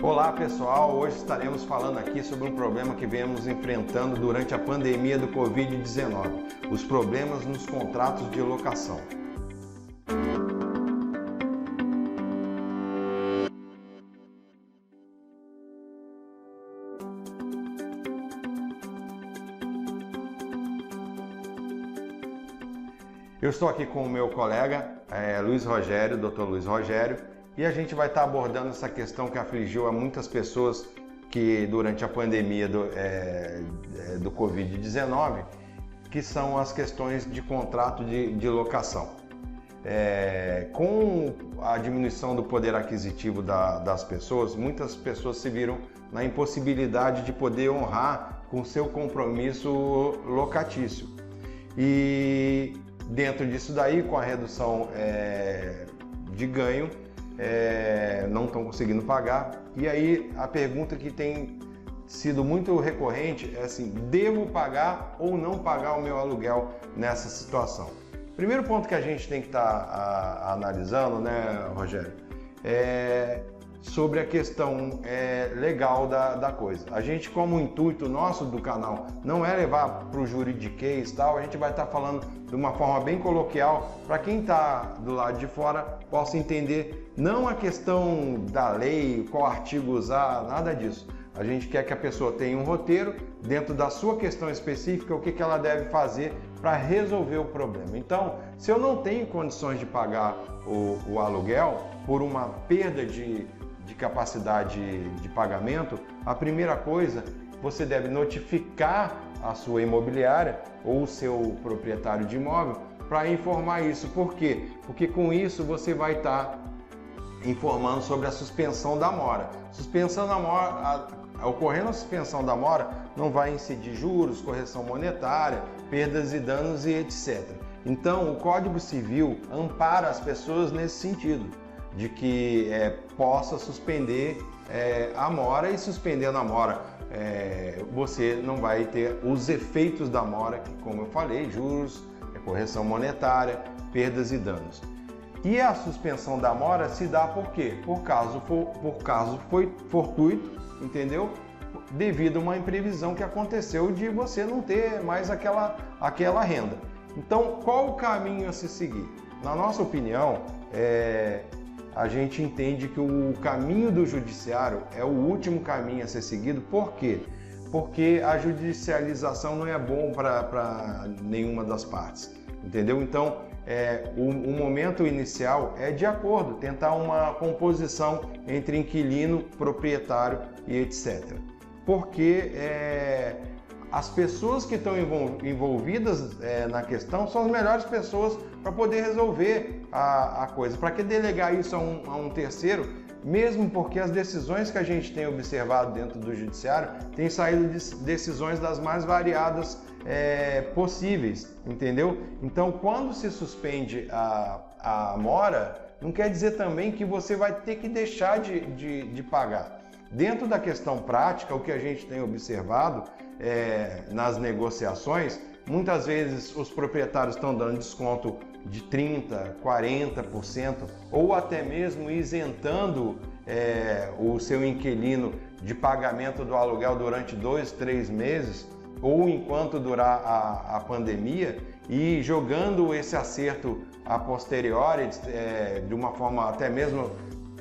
Olá pessoal, hoje estaremos falando aqui sobre um problema que viemos enfrentando durante a pandemia do Covid-19, os problemas nos contratos de locação. Eu estou aqui com o meu colega Luiz Rogério, Dr. Luiz Rogério, e a gente vai estar abordando essa questão que afligiu a muitas pessoas que durante a pandemia do Covid-19, que são as questões de contrato de locação. Com a diminuição do poder aquisitivo das pessoas, muitas pessoas se viram na impossibilidade de poder honrar com seu compromisso locatício. E dentro disso daí, com a redução de ganho, não estão conseguindo pagar. E aí a pergunta que tem sido muito recorrente é assim: devo pagar ou não pagar o meu aluguel nessa situação? Primeiro ponto que a gente tem que estar analisando, né, Rogério, é sobre a questão legal da coisa. A gente, como intuito nosso do canal, não é levar para o juridiquês e tal, a gente vai estar falando de uma forma bem coloquial, para quem está do lado de fora possa entender, não a questão da lei, qual artigo usar, nada disso. A gente quer que a pessoa tenha um roteiro, dentro da sua questão específica, o que ela deve fazer para resolver o problema. Então, se eu não tenho condições de pagar o aluguel por uma perda de capacidade de pagamento, a primeira coisa, você deve notificar a sua imobiliária ou o seu proprietário de imóvel para informar isso. Por quê? Porque com isso você vai estar informando sobre a suspensão da mora. Suspensão da mora, ocorrendo a suspensão da mora, não vai incidir juros, correção monetária, perdas e danos e etc. Então, o Código Civil ampara as pessoas nesse sentido, de que possa suspender a mora, e suspendendo a mora, você não vai ter os efeitos da mora, que, como eu falei, juros, correção monetária, perdas e danos. E a suspensão da mora se dá por quê? Por caso foi fortuito, entendeu? Devido a uma imprevisão que aconteceu de você não ter mais aquela renda. Então, qual o caminho a se seguir? Na nossa opinião, a gente entende que o caminho do judiciário é o último caminho a ser seguido. Por quê? Porque a judicialização não é bom para nenhuma das partes, entendeu? Então, o momento inicial é de acordo, tentar uma composição entre inquilino, proprietário e etc. Porque as pessoas que estão envolvidas na questão são as melhores pessoas para poder resolver a coisa. Para que delegar isso a um terceiro? Mesmo porque as decisões que a gente tem observado dentro do judiciário têm saído decisões das mais variadas possíveis, entendeu? Então, quando se suspende a mora, não quer dizer também que você vai ter que deixar de pagar. Dentro da questão prática, o que a gente tem observado nas negociações, muitas vezes os proprietários estão dando desconto de 30%, 40% ou até mesmo isentando o seu inquilino de pagamento do aluguel durante 2, 3 meses ou enquanto durar a pandemia, e jogando esse acerto a posteriori de uma forma até mesmo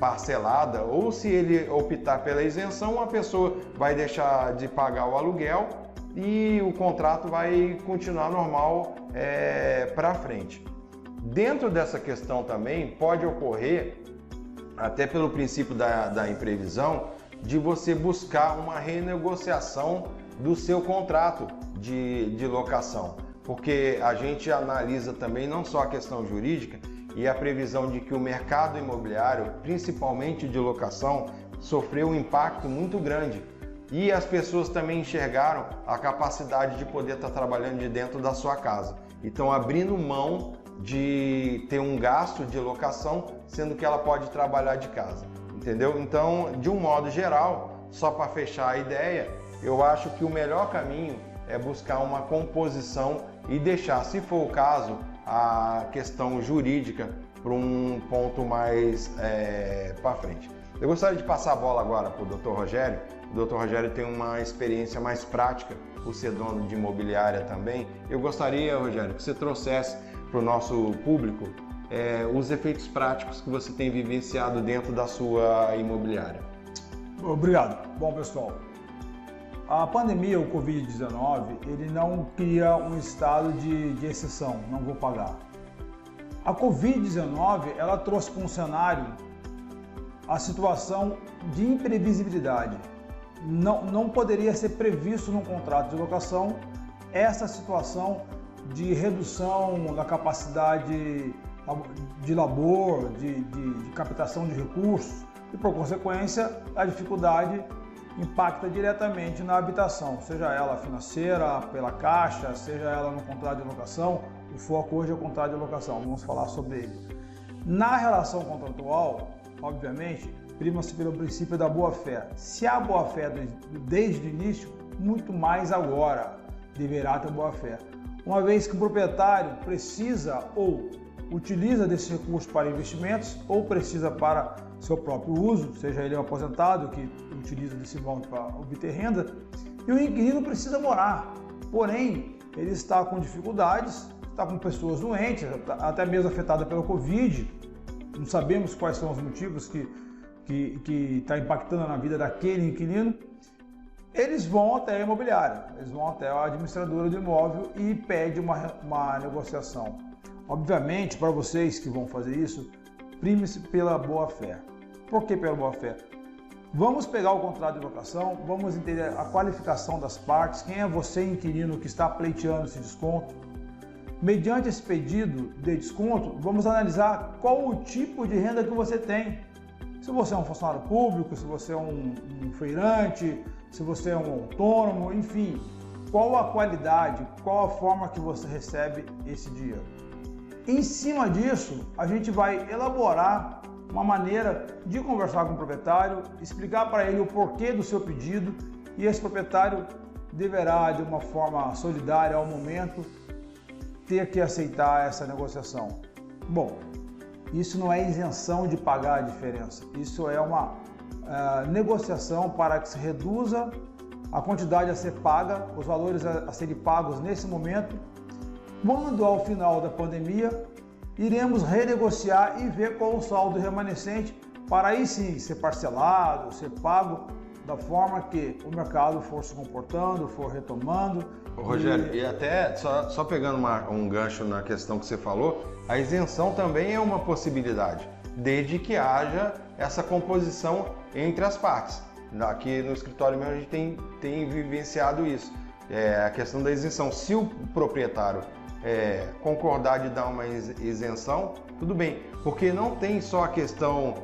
parcelada, ou se ele optar pela isenção, a pessoa vai deixar de pagar o aluguel e o contrato vai continuar normal para frente. Dentro dessa questão também pode ocorrer, até pelo princípio da imprevisão, de você buscar uma renegociação do seu contrato de locação, porque a gente analisa também não só a questão jurídica e a previsão de que o mercado imobiliário, principalmente de locação, sofreu um impacto muito grande. E as pessoas também enxergaram a capacidade de poder estar trabalhando de dentro da sua casa. E estão abrindo mão de ter um gasto de locação, sendo que ela pode trabalhar de casa, entendeu? Então, de um modo geral, só para fechar a ideia, eu acho que o melhor caminho é buscar uma composição e deixar, se for o caso, a questão jurídica para um ponto mais para frente. Eu gostaria de passar a bola agora para o Dr. Rogério. O Dr. Rogério tem uma experiência mais prática, por ser dono de imobiliária também. Eu gostaria, Rogério, que você trouxesse para o nosso público os efeitos práticos que você tem vivenciado dentro da sua imobiliária. Obrigado. Bom, pessoal, a pandemia, o Covid-19, ele não cria um estado de exceção, não vou pagar. A Covid-19, ela trouxe para um cenário a situação de imprevisibilidade. Não poderia ser previsto num contrato de locação essa situação de redução da capacidade de labor, de captação de recursos e, por consequência, a dificuldade impacta diretamente na habitação, seja ela financeira, pela caixa, seja ela no contrato de locação. O foco hoje é o contrato de locação, vamos falar sobre ele. Na relação contratual, obviamente, prima-se pelo princípio da boa-fé. Se há boa-fé desde o início, muito mais agora deverá ter boa-fé. Uma vez que o proprietário precisa ou utiliza desse recurso para investimentos ou precisa para seu próprio uso, seja ele um aposentado que utiliza desse valor para obter renda, e o inquilino precisa morar. Porém, ele está com dificuldades, está com pessoas doentes, até mesmo afetada pela Covid. Não sabemos quais são os motivos que está impactando na vida daquele inquilino. Eles vão até a imobiliária, eles vão até a administradora do imóvel e pedem uma negociação. Obviamente, para vocês que vão fazer isso, prime-se pela boa-fé. Por que pela boa-fé? Vamos pegar o contrato de locação, vamos entender a qualificação das partes, quem é você, inquilino, que está pleiteando esse desconto. Mediante esse pedido de desconto, vamos analisar qual o tipo de renda que você tem. Se você é um funcionário público, se você é um feirante, se você é um autônomo, enfim, qual a qualidade, qual a forma que você recebe esse dinheiro. Em cima disso, a gente vai elaborar uma maneira de conversar com o proprietário, explicar para ele o porquê do seu pedido e esse proprietário deverá, de uma forma solidária ao momento, ter que aceitar essa negociação. Bom, isso não é isenção de pagar a diferença, isso é uma negociação para que se reduza a quantidade a ser paga, os valores a serem pagos nesse momento. Quando ao final da pandemia, iremos renegociar e ver qual o saldo remanescente para aí sim ser parcelado, ser pago da forma que o mercado for se comportando, for retomando. Rogério, e até só pegando um gancho na questão que você falou, a isenção também é uma possibilidade, desde que haja essa composição entre as partes. Aqui no escritório mesmo a gente tem vivenciado isso, a questão da isenção. Se o proprietário concordar de dar uma isenção, tudo bem, porque não tem só a questão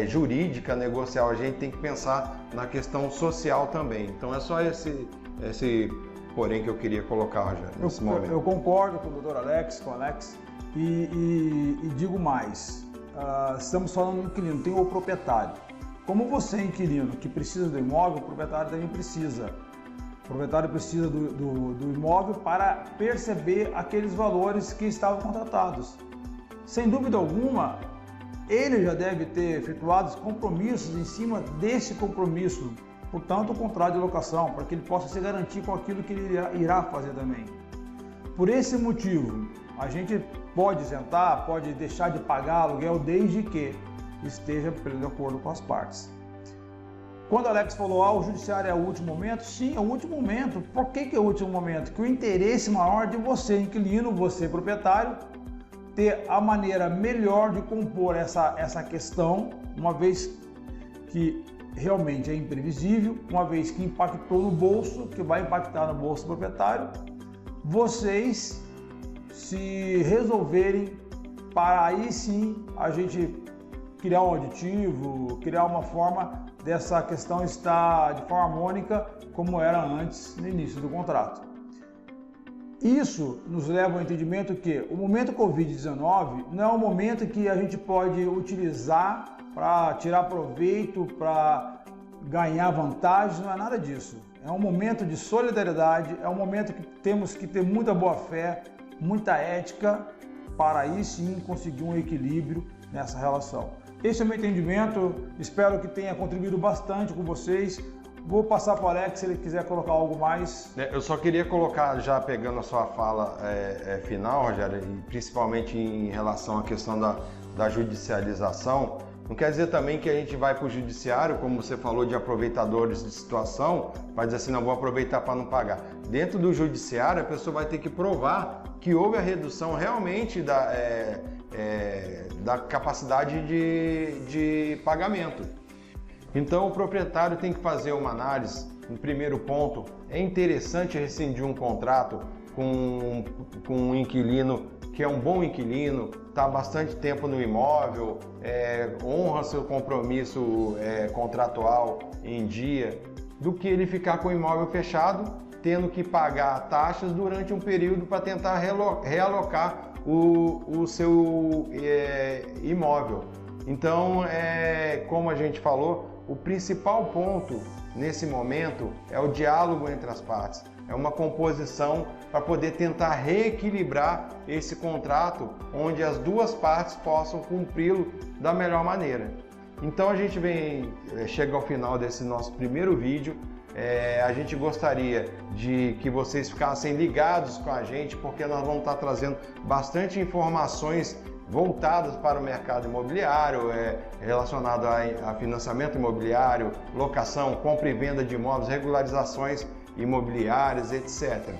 jurídica, negocial, a gente tem que pensar na questão social também. Então é só esse porém que eu queria colocar, Rogério, nesse momento. Eu concordo com o Dr. Alex, e digo mais, estamos falando do inquilino, tem o proprietário. Como você é inquilino que precisa do imóvel, o proprietário também precisa. O proprietário precisa do imóvel para perceber aqueles valores que estavam contratados. Sem dúvida alguma, ele já deve ter efetuado compromissos em cima desse compromisso, portanto, o contrato de locação, para que ele possa se garantir com aquilo que ele irá fazer também. Por esse motivo, a gente pode isentar, pode deixar de pagar aluguel desde que esteja de acordo com as partes. Quando o Alex falou, o judiciário é o último momento, sim, é o último momento. Por que é o último momento? Que o interesse maior de você, inquilino, você, proprietário, ter a maneira melhor de compor essa questão, uma vez que realmente é imprevisível, uma vez que impactou no bolso, que vai impactar no bolso do proprietário, vocês se resolverem para aí sim a gente criar um aditivo, criar uma forma dessa questão estar de forma harmônica como era antes no início do contrato. Isso nos leva ao entendimento que o momento Covid-19 não é um momento que a gente pode utilizar para tirar proveito, para ganhar vantagem, não é nada disso. É um momento de solidariedade, é um momento que temos que ter muita boa fé, muita ética, para aí sim conseguir um equilíbrio nessa relação. Esse é o meu entendimento, espero que tenha contribuído bastante com vocês. Vou passar para o Alex se ele quiser colocar algo mais. Eu só queria colocar, já pegando a sua fala final, Rogério, e principalmente em relação à questão da judicialização, não quer dizer também que a gente vai para o judiciário, como você falou, de aproveitadores de situação, vai dizer assim, não vou aproveitar para não pagar. Dentro do judiciário, a pessoa vai ter que provar que houve a redução realmente da capacidade de pagamento. Então, o proprietário tem que fazer uma análise. No primeiro ponto, é interessante rescindir um contrato com um inquilino que é um bom inquilino, está há bastante tempo no imóvel, honra seu compromisso contratual em dia, do que ele ficar com o imóvel fechado, tendo que pagar taxas durante um período para tentar realocar o seu imóvel. Então, como a gente falou, o principal ponto nesse momento é o diálogo entre as partes. É uma composição para poder tentar reequilibrar esse contrato, onde as duas partes possam cumpri-lo da melhor maneira. Então a gente chega ao final desse nosso primeiro vídeo. A gente gostaria de que vocês ficassem ligados com a gente, porque nós vamos estar trazendo bastante informações voltadas para o mercado imobiliário, relacionado a financiamento imobiliário, locação, compra e venda de imóveis, regularizações imobiliárias, etc.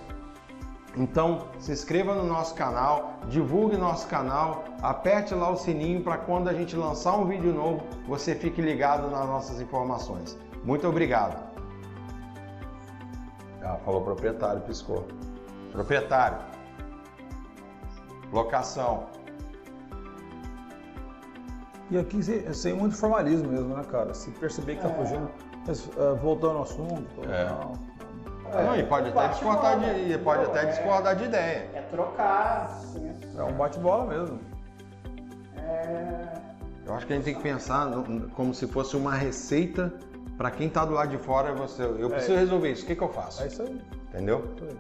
Então, se inscreva no nosso canal, divulgue nosso canal, aperte lá o sininho para quando a gente lançar um vídeo novo, você fique ligado nas nossas informações. Muito obrigado. Falou proprietário, piscou. Proprietário. Locação. E aqui sem muito formalismo mesmo, né, cara? Se perceber que tá fugindo, mas, voltando ao assunto. Não, e pode até discordar de ideia. É trocar, assim. É um bate-bola mesmo. Eu acho que a gente tem que pensar como se fosse uma receita para quem está do lado de fora. Eu preciso resolver isso, o que eu faço? É isso aí. Entendeu? Isso aí.